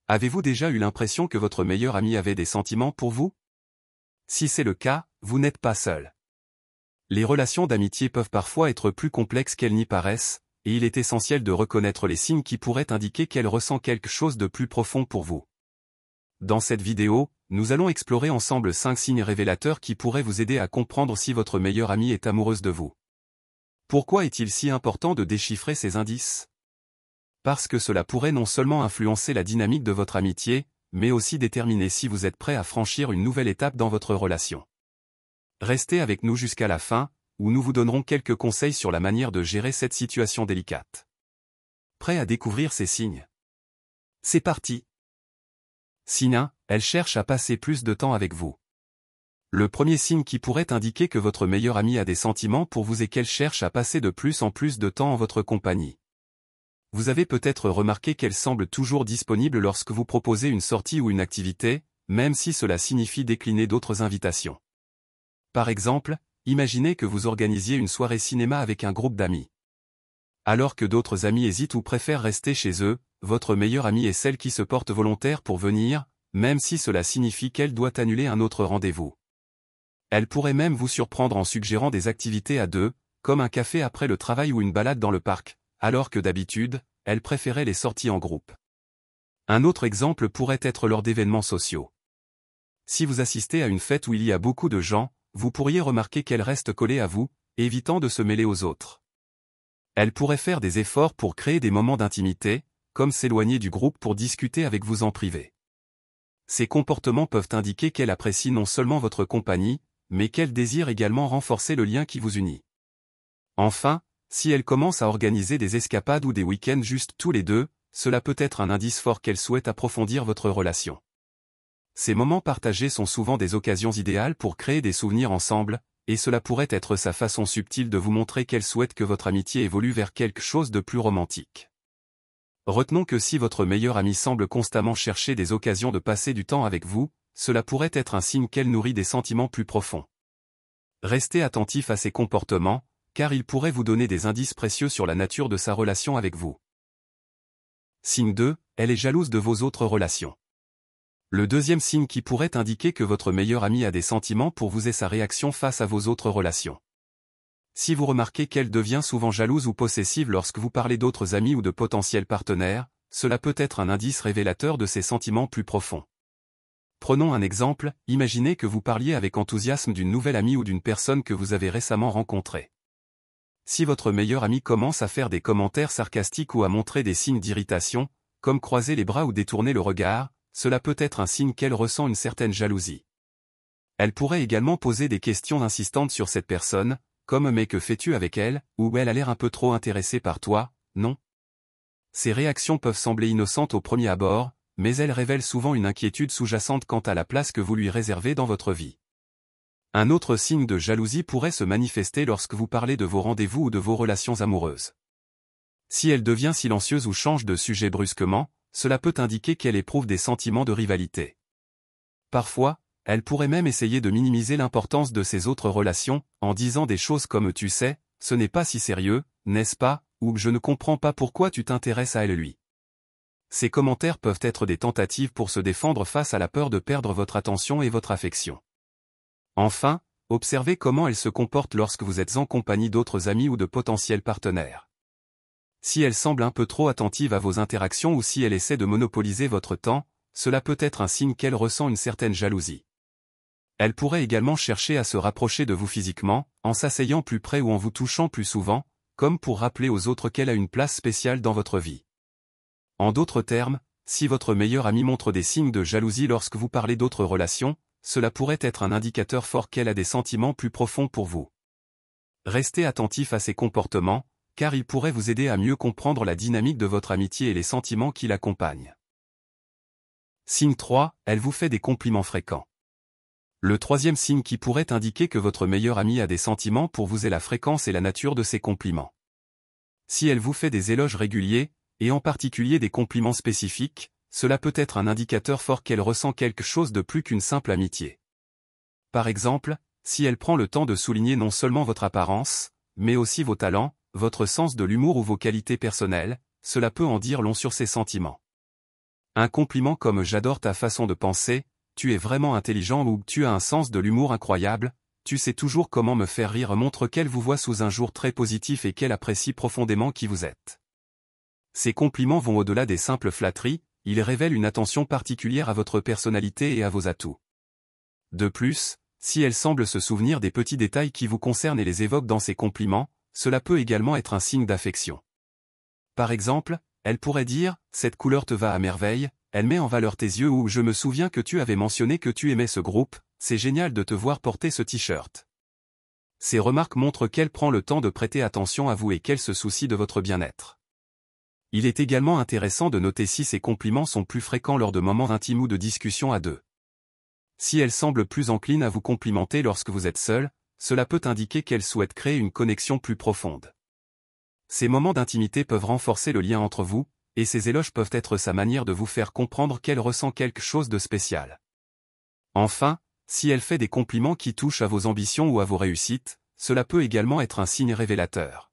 Avez-vous déjà eu l'impression que votre meilleur ami avait des sentiments pour vous? Si c'est le cas, vous n'êtes pas seul. Les relations d'amitié peuvent parfois être plus complexes qu'elles n'y paraissent, et il est essentiel de reconnaître les signes qui pourraient indiquer qu'elle ressent quelque chose de plus profond pour vous. Dans cette vidéo, nous allons explorer ensemble 5 signes révélateurs qui pourraient vous aider à comprendre si votre meilleure amie est amoureuse de vous. Pourquoi est-il si important de déchiffrer ces indices? Parce que cela pourrait non seulement influencer la dynamique de votre amitié, mais aussi déterminer si vous êtes prêt à franchir une nouvelle étape dans votre relation. Restez avec nous jusqu'à la fin, où nous vous donnerons quelques conseils sur la manière de gérer cette situation délicate. Prêt à découvrir ces signes? C'est parti! Signe 1, elle cherche à passer plus de temps avec vous. Le premier signe qui pourrait indiquer que votre meilleure amie a des sentiments pour vous est qu'elle cherche à passer de plus en plus de temps en votre compagnie. Vous avez peut-être remarqué qu'elle semble toujours disponible lorsque vous proposez une sortie ou une activité, même si cela signifie décliner d'autres invitations. Par exemple, imaginez que vous organisiez une soirée cinéma avec un groupe d'amis. Alors que d'autres amis hésitent ou préfèrent rester chez eux, votre meilleure amie est celle qui se porte volontaire pour venir, même si cela signifie qu'elle doit annuler un autre rendez-vous. Elle pourrait même vous surprendre en suggérant des activités à deux, comme un café après le travail ou une balade dans le parc, alors que d'habitude, elle préférait les sorties en groupe. Un autre exemple pourrait être lors d'événements sociaux. Si vous assistez à une fête où il y a beaucoup de gens, vous pourriez remarquer qu'elle reste collée à vous, évitant de se mêler aux autres. Elle pourrait faire des efforts pour créer des moments d'intimité, comme s'éloigner du groupe pour discuter avec vous en privé. Ces comportements peuvent indiquer qu'elle apprécie non seulement votre compagnie, mais qu'elle désire également renforcer le lien qui vous unit. Enfin, si elle commence à organiser des escapades ou des week-ends juste tous les deux, cela peut être un indice fort qu'elle souhaite approfondir votre relation. Ces moments partagés sont souvent des occasions idéales pour créer des souvenirs ensemble, et cela pourrait être sa façon subtile de vous montrer qu'elle souhaite que votre amitié évolue vers quelque chose de plus romantique. Retenons que si votre meilleure amie semble constamment chercher des occasions de passer du temps avec vous, cela pourrait être un signe qu'elle nourrit des sentiments plus profonds. Restez attentif à ses comportements, car il pourrait vous donner des indices précieux sur la nature de sa relation avec vous. Signe 2, elle est jalouse de vos autres relations. Le deuxième signe qui pourrait indiquer que votre meilleure amie a des sentiments pour vous est sa réaction face à vos autres relations. Si vous remarquez qu'elle devient souvent jalouse ou possessive lorsque vous parlez d'autres amis ou de potentiels partenaires, cela peut être un indice révélateur de ses sentiments plus profonds. Prenons un exemple, imaginez que vous parliez avec enthousiasme d'une nouvelle amie ou d'une personne que vous avez récemment rencontrée. Si votre meilleure amie commence à faire des commentaires sarcastiques ou à montrer des signes d'irritation, comme croiser les bras ou détourner le regard, cela peut être un signe qu'elle ressent une certaine jalousie. Elle pourrait également poser des questions insistantes sur cette personne, comme « mais que fais-tu avec elle ?» ou « elle a l'air un peu trop intéressée par toi, non ?» Ces réactions peuvent sembler innocentes au premier abord, mais elles révèlent souvent une inquiétude sous-jacente quant à la place que vous lui réservez dans votre vie. Un autre signe de jalousie pourrait se manifester lorsque vous parlez de vos rendez-vous ou de vos relations amoureuses. Si elle devient silencieuse ou change de sujet brusquement, cela peut indiquer qu'elle éprouve des sentiments de rivalité. Parfois, elle pourrait même essayer de minimiser l'importance de ses autres relations, en disant des choses comme « tu sais, ce n'est pas si sérieux, n'est-ce pas ?» ou « je ne comprends pas pourquoi tu t'intéresses à elle lui ». Ces commentaires peuvent être des tentatives pour se défendre face à la peur de perdre votre attention et votre affection. Enfin, observez comment elle se comporte lorsque vous êtes en compagnie d'autres amis ou de potentiels partenaires. Si elle semble un peu trop attentive à vos interactions ou si elle essaie de monopoliser votre temps, cela peut être un signe qu'elle ressent une certaine jalousie. Elle pourrait également chercher à se rapprocher de vous physiquement, en s'asseyant plus près ou en vous touchant plus souvent, comme pour rappeler aux autres qu'elle a une place spéciale dans votre vie. En d'autres termes, si votre meilleure amie montre des signes de jalousie lorsque vous parlez d'autres relations, cela pourrait être un indicateur fort qu'elle a des sentiments plus profonds pour vous. Restez attentif à ses comportements, car ils pourraient vous aider à mieux comprendre la dynamique de votre amitié et les sentiments qui l'accompagnent. Signe 3, elle vous fait des compliments fréquents. Le troisième signe qui pourrait indiquer que votre meilleure amie a des sentiments pour vous est la fréquence et la nature de ses compliments. Si elle vous fait des éloges réguliers, et en particulier des compliments spécifiques, cela peut être un indicateur fort qu'elle ressent quelque chose de plus qu'une simple amitié. Par exemple, si elle prend le temps de souligner non seulement votre apparence, mais aussi vos talents, votre sens de l'humour ou vos qualités personnelles, cela peut en dire long sur ses sentiments. Un compliment comme « j'adore ta façon de penser »,« tu es vraiment intelligent » ou « tu as un sens de l'humour incroyable », « tu sais toujours comment me faire rire » montre qu'elle vous voit sous un jour très positif et qu'elle apprécie profondément qui vous êtes. Ces compliments vont au-delà des simples flatteries, ils révèlent une attention particulière à votre personnalité et à vos atouts. De plus, si elle semble se souvenir des petits détails qui vous concernent et les évoque dans ses compliments, cela peut également être un signe d'affection. Par exemple, elle pourrait dire « cette couleur te va à merveille », elle met en valeur tes yeux ou « je me souviens que tu avais mentionné que tu aimais ce groupe, c'est génial de te voir porter ce t-shirt ». Ces remarques montrent qu'elle prend le temps de prêter attention à vous et qu'elle se soucie de votre bien-être. Il est également intéressant de noter si ces compliments sont plus fréquents lors de moments intimes ou de discussions à deux. Si elle semble plus encline à vous complimenter lorsque vous êtes seul, cela peut indiquer qu'elle souhaite créer une connexion plus profonde. Ces moments d'intimité peuvent renforcer le lien entre vous, et ces éloges peuvent être sa manière de vous faire comprendre qu'elle ressent quelque chose de spécial. Enfin, si elle fait des compliments qui touchent à vos ambitions ou à vos réussites, cela peut également être un signe révélateur.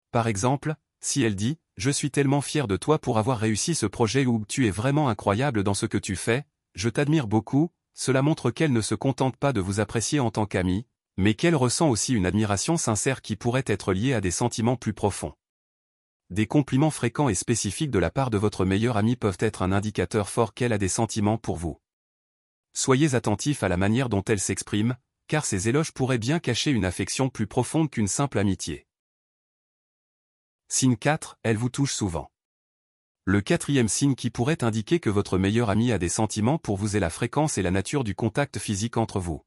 Par exemple, si elle dit « je suis tellement fier de toi pour avoir réussi ce projet » ou « tu es vraiment incroyable dans ce que tu fais, je t'admire beaucoup », cela montre qu'elle ne se contente pas de vous apprécier en tant qu'amie, mais qu'elle ressent aussi une admiration sincère qui pourrait être liée à des sentiments plus profonds. Des compliments fréquents et spécifiques de la part de votre meilleure amie peuvent être un indicateur fort qu'elle a des sentiments pour vous. Soyez attentif à la manière dont elle s'exprime, car ces éloges pourraient bien cacher une affection plus profonde qu'une simple amitié. Signe 4, elle vous touche souvent. Le quatrième signe qui pourrait indiquer que votre meilleure amie a des sentiments pour vous est la fréquence et la nature du contact physique entre vous.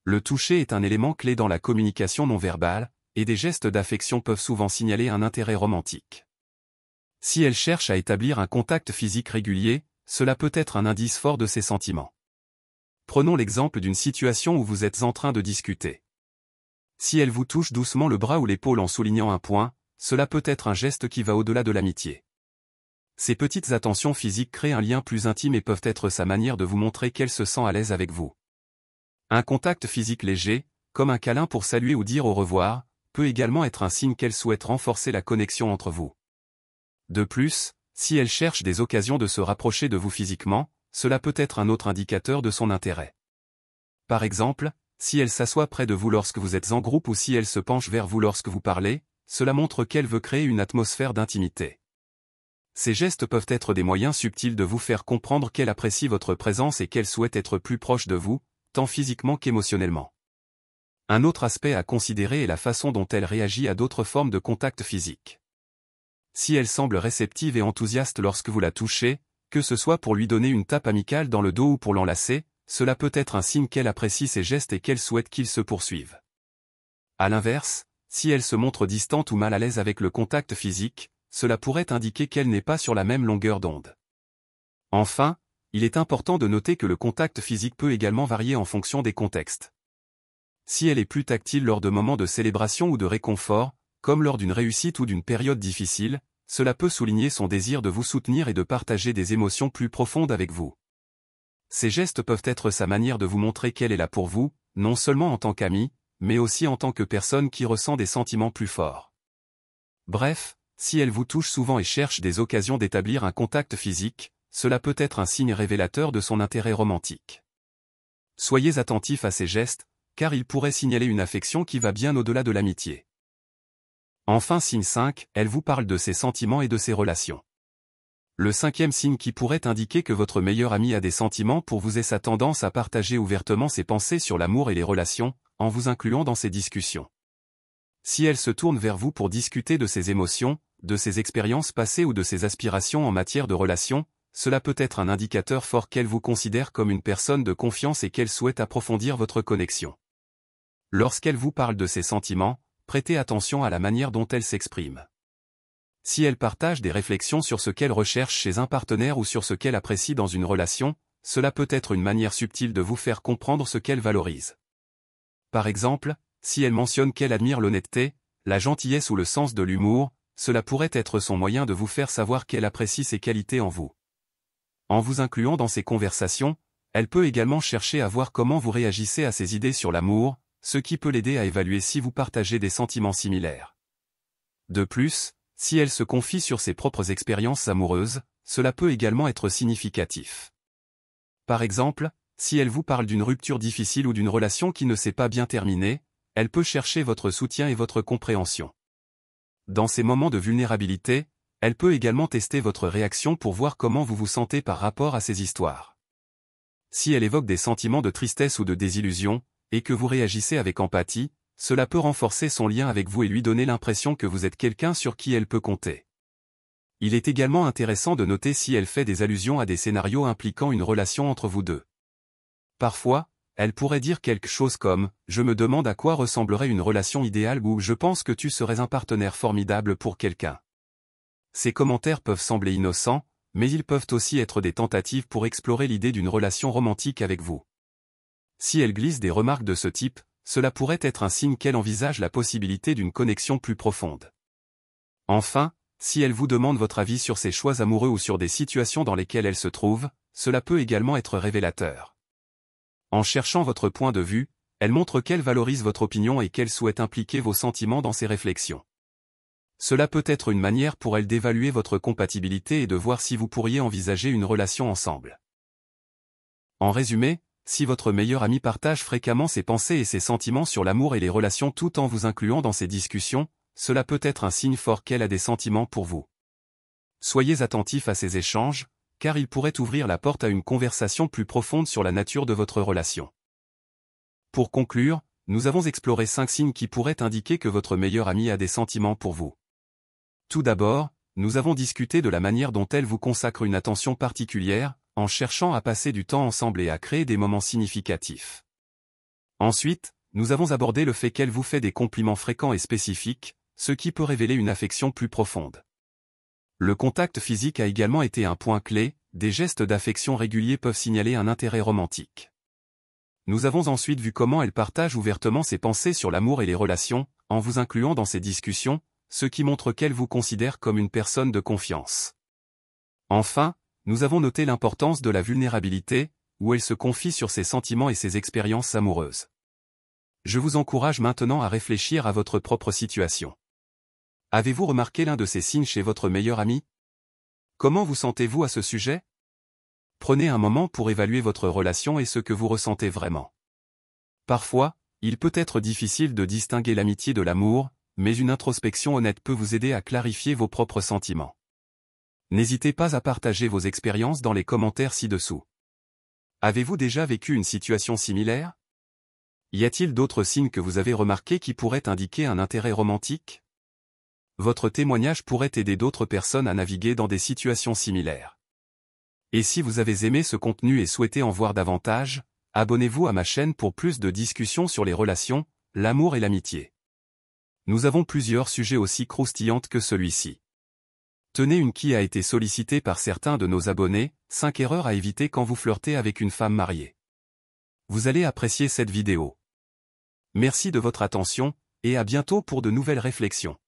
Le toucher est un élément clé dans la communication non verbale, et des gestes d'affection peuvent souvent signaler un intérêt romantique. Si elle cherche à établir un contact physique régulier, cela peut être un indice fort de ses sentiments. Prenons l'exemple d'une situation où vous êtes en train de discuter. Si elle vous touche doucement le bras ou l'épaule en soulignant un point, cela peut être un geste qui va au-delà de l'amitié. Ces petites attentions physiques créent un lien plus intime et peuvent être sa manière de vous montrer qu'elle se sent à l'aise avec vous. Un contact physique léger, comme un câlin pour saluer ou dire au revoir, peut également être un signe qu'elle souhaite renforcer la connexion entre vous. De plus, si elle cherche des occasions de se rapprocher de vous physiquement, cela peut être un autre indicateur de son intérêt. Par exemple, si elle s'assoit près de vous lorsque vous êtes en groupe ou si elle se penche vers vous lorsque vous parlez, cela montre qu'elle veut créer une atmosphère d'intimité. Ces gestes peuvent être des moyens subtils de vous faire comprendre qu'elle apprécie votre présence et qu'elle souhaite être plus proche de vous, tant physiquement qu'émotionnellement. Un autre aspect à considérer est la façon dont elle réagit à d'autres formes de contact physique. Si elle semble réceptive et enthousiaste lorsque vous la touchez, que ce soit pour lui donner une tape amicale dans le dos ou pour l'enlacer, cela peut être un signe qu'elle apprécie ses gestes et qu'elle souhaite qu'ils se poursuivent. À l'inverse, si elle se montre distante ou mal à l'aise avec le contact physique, cela pourrait indiquer qu'elle n'est pas sur la même longueur d'onde. Enfin, il est important de noter que le contact physique peut également varier en fonction des contextes. Si elle est plus tactile lors de moments de célébration ou de réconfort, comme lors d'une réussite ou d'une période difficile, cela peut souligner son désir de vous soutenir et de partager des émotions plus profondes avec vous. Ces gestes peuvent être sa manière de vous montrer qu'elle est là pour vous, non seulement en tant qu'amie, mais aussi en tant que personne qui ressent des sentiments plus forts. Bref, si elle vous touche souvent et cherche des occasions d'établir un contact physique, cela peut être un signe révélateur de son intérêt romantique. Soyez attentifs à ces gestes, car ils pourraient signaler une affection qui va bien au-delà de l'amitié. Enfin signe 5, elle vous parle de ses sentiments et de ses relations. Le cinquième signe qui pourrait indiquer que votre meilleure amie a des sentiments pour vous est sa tendance à partager ouvertement ses pensées sur l'amour et les relations, en vous incluant dans ses discussions. Si elle se tourne vers vous pour discuter de ses émotions, de ses expériences passées ou de ses aspirations en matière de relations, cela peut être un indicateur fort qu'elle vous considère comme une personne de confiance et qu'elle souhaite approfondir votre connexion. Lorsqu'elle vous parle de ses sentiments, prêtez attention à la manière dont elle s'exprime. Si elle partage des réflexions sur ce qu'elle recherche chez un partenaire ou sur ce qu'elle apprécie dans une relation, cela peut être une manière subtile de vous faire comprendre ce qu'elle valorise. Par exemple, si elle mentionne qu'elle admire l'honnêteté, la gentillesse ou le sens de l'humour, cela pourrait être son moyen de vous faire savoir qu'elle apprécie ces qualités en vous. En vous incluant dans ces conversations, elle peut également chercher à voir comment vous réagissez à ses idées sur l'amour, ce qui peut l'aider à évaluer si vous partagez des sentiments similaires. De plus, si elle se confie sur ses propres expériences amoureuses, cela peut également être significatif. Par exemple, si elle vous parle d'une rupture difficile ou d'une relation qui ne s'est pas bien terminée, elle peut chercher votre soutien et votre compréhension. Dans ces moments de vulnérabilité, elle peut également tester votre réaction pour voir comment vous vous sentez par rapport à ces histoires. Si elle évoque des sentiments de tristesse ou de désillusion, et que vous réagissez avec empathie, cela peut renforcer son lien avec vous et lui donner l'impression que vous êtes quelqu'un sur qui elle peut compter. Il est également intéressant de noter si elle fait des allusions à des scénarios impliquant une relation entre vous deux. Parfois, elle pourrait dire quelque chose comme « Je me demande à quoi ressemblerait une relation idéale » ou « Je pense que tu serais un partenaire formidable pour quelqu'un ». Ces commentaires peuvent sembler innocents, mais ils peuvent aussi être des tentatives pour explorer l'idée d'une relation romantique avec vous. Si elle glisse des remarques de ce type, cela pourrait être un signe qu'elle envisage la possibilité d'une connexion plus profonde. Enfin, si elle vous demande votre avis sur ses choix amoureux ou sur des situations dans lesquelles elle se trouve, cela peut également être révélateur. En cherchant votre point de vue, elle montre qu'elle valorise votre opinion et qu'elle souhaite impliquer vos sentiments dans ses réflexions. Cela peut être une manière pour elle d'évaluer votre compatibilité et de voir si vous pourriez envisager une relation ensemble. En résumé, si votre meilleur ami partage fréquemment ses pensées et ses sentiments sur l'amour et les relations tout en vous incluant dans ses discussions, cela peut être un signe fort qu'elle a des sentiments pour vous. Soyez attentifs à ces échanges, car ils pourraient ouvrir la porte à une conversation plus profonde sur la nature de votre relation. Pour conclure, nous avons exploré 5 signes qui pourraient indiquer que votre meilleur ami a des sentiments pour vous. Tout d'abord, nous avons discuté de la manière dont elle vous consacre une attention particulière, en cherchant à passer du temps ensemble et à créer des moments significatifs. Ensuite, nous avons abordé le fait qu'elle vous fait des compliments fréquents et spécifiques, ce qui peut révéler une affection plus profonde. Le contact physique a également été un point clé, des gestes d'affection réguliers peuvent signaler un intérêt romantique. Nous avons ensuite vu comment elle partage ouvertement ses pensées sur l'amour et les relations, en vous incluant dans ses discussions, ce qui montre qu'elle vous considère comme une personne de confiance. Enfin, nous avons noté l'importance de la vulnérabilité, où elle se confie sur ses sentiments et ses expériences amoureuses. Je vous encourage maintenant à réfléchir à votre propre situation. Avez-vous remarqué l'un de ces signes chez votre meilleur ami? Comment vous sentez-vous à ce sujet? Prenez un moment pour évaluer votre relation et ce que vous ressentez vraiment. Parfois, il peut être difficile de distinguer l'amitié de l'amour, mais une introspection honnête peut vous aider à clarifier vos propres sentiments. N'hésitez pas à partager vos expériences dans les commentaires ci-dessous. Avez-vous déjà vécu une situation similaire? Y a-t-il d'autres signes que vous avez remarqués qui pourraient indiquer un intérêt romantique? Votre témoignage pourrait aider d'autres personnes à naviguer dans des situations similaires. Et si vous avez aimé ce contenu et souhaitez en voir davantage, abonnez-vous à ma chaîne pour plus de discussions sur les relations, l'amour et l'amitié. Nous avons plusieurs sujets aussi croustillants que celui-ci. Tenez une qui a été sollicitée par certains de nos abonnés, 5 erreurs à éviter quand vous flirtez avec une femme mariée. Vous allez apprécier cette vidéo. Merci de votre attention, et à bientôt pour de nouvelles réflexions.